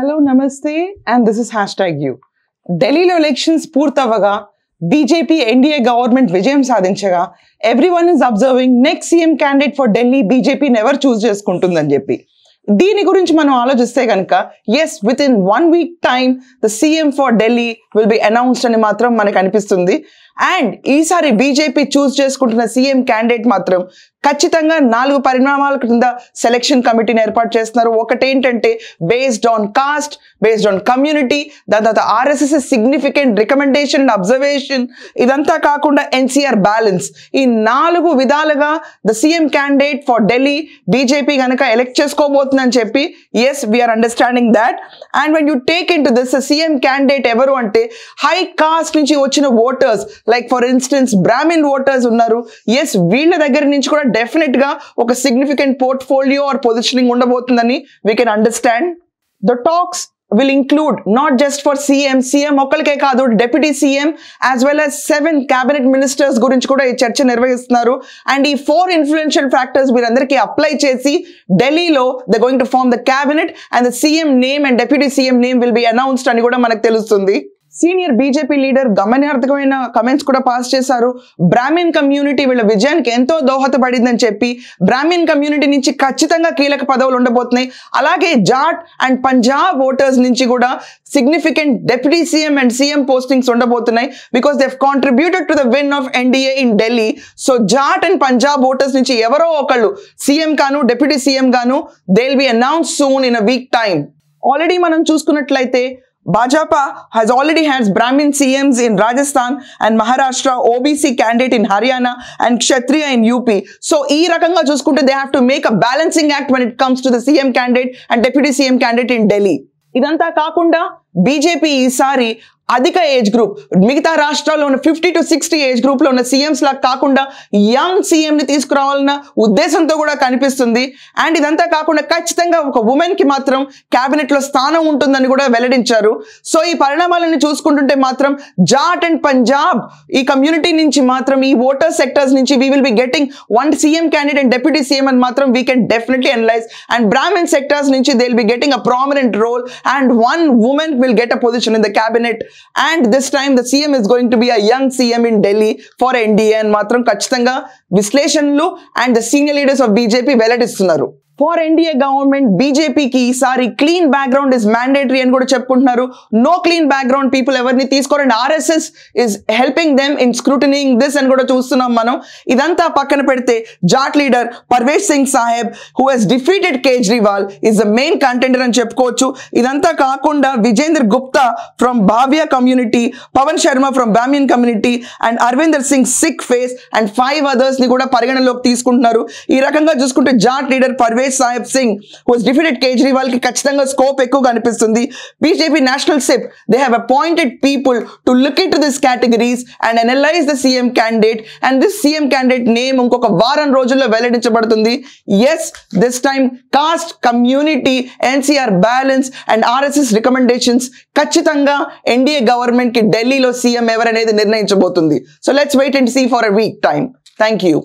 Hello, Namaste, and this is #you. Delhi elections పూర్తవగా BJP NDA government విజయం సాధించగా everyone is observing next CM candidate for Delhi BJP never choose చేసుకుంటుందని చెప్పి దీని గురించి మనం ఆలోచిస్తే గనుక yes within 1 week time the CM for Delhi will be announced అని మాత్రం మనకు అనిపిస్తుంది అండ్ ఈసారి బీజేపీ చూస్ చేసుకుంటున్న సీఎం క్యాండిడేట్ మాత్రం ఖచ్చితంగా 4 పరిణామాల కింద సెలక్షన్ కమిటీని ఏర్పాటు చేస్తున్నారు. ఒకటి ఏంటంటే based on caste, based on community, దాని తర్వాత RSS significant recommendation and observation, ఇదంతా కాకుండా ఎన్సీఆర్ బ్యాలెన్స్, ఈ 4 విధాలుగా the CM candidate for Delhi BJP కనుక ఎలెక్ట్ చేసుకోబోతుందని చెప్పి as we are understanding that. And when you take into this CM candidate ఎవరు అంటే హై కాస్ట్ నుంచి వచ్చిన voters, like for instance Brahmin voters ఉన్నారు. ఎస్ వీళ్ళ దగ్గర నుంచి కూడా డెఫినెట్ గా ఒక సిగ్నిఫికెంట్ పోర్ట్ఫోలియో ఆర్ పొజిషనింగ్ ఉండబోతుందని we can understand. The talks will include not just for CM ఒక్కరికే కాదు, deputy CM as well as 7 cabinet ministers గురించి కూడా ఈ చర్చ నిర్వహిస్తున్నారు. అండ్ ఈ 4 influential factors వీరందరికీ అప్లై చేసి ఢిల్లీలో they going to form the cabinet and the CM name and deputy CM name will be announced అని కూడా మనకు తెలుస్తుంది. సీనియర్ బీజేపీ లీడర్ గమనార్థకమైన కమెంట్స్ కూడా పాస్ చేశారు. బ్రాహ్మిన్ కమ్యూనిటీ వీళ్ళ విజయానికి ఎంతో దోహదపడిందని చెప్పి బ్రాహ్మిన్ కమ్యూనిటీ నుంచి ఖచ్చితంగా కీలక పదవులు ఉండబోతున్నాయి. అలాగే జాట్ అండ్ పంజాబ్ ఓటర్స్ నుంచి కూడా significant deputy CM and CM postings ఉండబోతున్నాయి because they have contributed to the win of NDA in Delhi. So Jat and Punjab voters నుంచి ఎవరో ఒకళ్ళు CM గాను డిప్యూటీ CM గాను they will be announce soon in a week time. Already మనం చూసుకున్నట్లయితే Bajapa has already had Brahmin CMs in Rajasthan and Maharashtra, OBC candidate in Haryana and Kshatriya in UP. So, ee rakanga chuskunte they have to make a balancing act when it comes to the CM candidate and deputy CM candidate in Delhi. Idanta kaakunda BJP ఈసారి అధిక age group, మిగతా రాష్ట్రాల్లో ఉన్న 50 to 60 age group లో ఉన్న CMs లా కాకుండా young CM ని తీసుకురావాలన్న ఉద్దేశంతో కూడా కనిపిస్తుంది. అండ్ ఇదంతా కాకుండా ఖచ్చితంగా ఒక ఉమెన్ కి మాత్రం క్యాబినెట్ లో స్థానం ఉంటుందని కూడా వెల్లడించారు. సో ఈ పరిణామాలను చూసుకుంటుంటే మాత్రం జాట్ అండ్ పంజాబ్ ఈ కమ్యూనిటీ నుంచి మాత్రం ఈ ఓటర్ సెక్టర్స్ నుంచి we will be getting 1 CM candidate and deputy CM అని మాత్రం we can definitely analyse. And Brahmin sectors నుంచి they will be getting a prominent role and 1 woman will get a position in the cabinet. And this time the CM is going to be a young CM in Delhi for NDA and matram kachithanga విశ్లేషణలు and the senior leaders of BJP వెల్లడిస్తున్నారు. For NDA government, BJP ki isari clean background is mandatory అని కూడా చెప్పుకుంటున్నారు. No clean background people ఎవరిని తీసుకోరు and RSS is helping them in scrutinizing this అని కూడా చూస్తున్నాం మనం. ఇదంతా పక్కన పెడితే Jat leader Parvesh Singh Sahib who has defeated Kejriwal is the main contender అని చెప్పుకోవచ్చు. ఇదంతా కాకుండా Vijender Gupta from Bhavia community, Pawan Sharma from Brahmin community and Arvinder Singh Sikh face and 5 others ని కూడా పరిగణలోకి తీసుకుంటున్నారు. ఈ రకంగా చూసుకుంటే Jat leader Parvesh Sahib Singh who has defeated Kejriwal కి ఖచ్చితంగా స్కోప్ ఎక్కువగా అనిపిస్తుంది. బీజేపీ నేషనల్ సిప్ they have appointed people to look into these categories and analyze the CM candidate and this CM candidate name ఇంకొక వారం రోజుల్లో వెల్లడించబడుతుంది. Yes this time caste, community, NCR balance and RSS recommendations ఖచ్చితంగా NDA government కి ఢిల్లీలో CM ఎవరనేది నిర్ణయించబోతుంది. So let's wait and see for a week time. Thank you.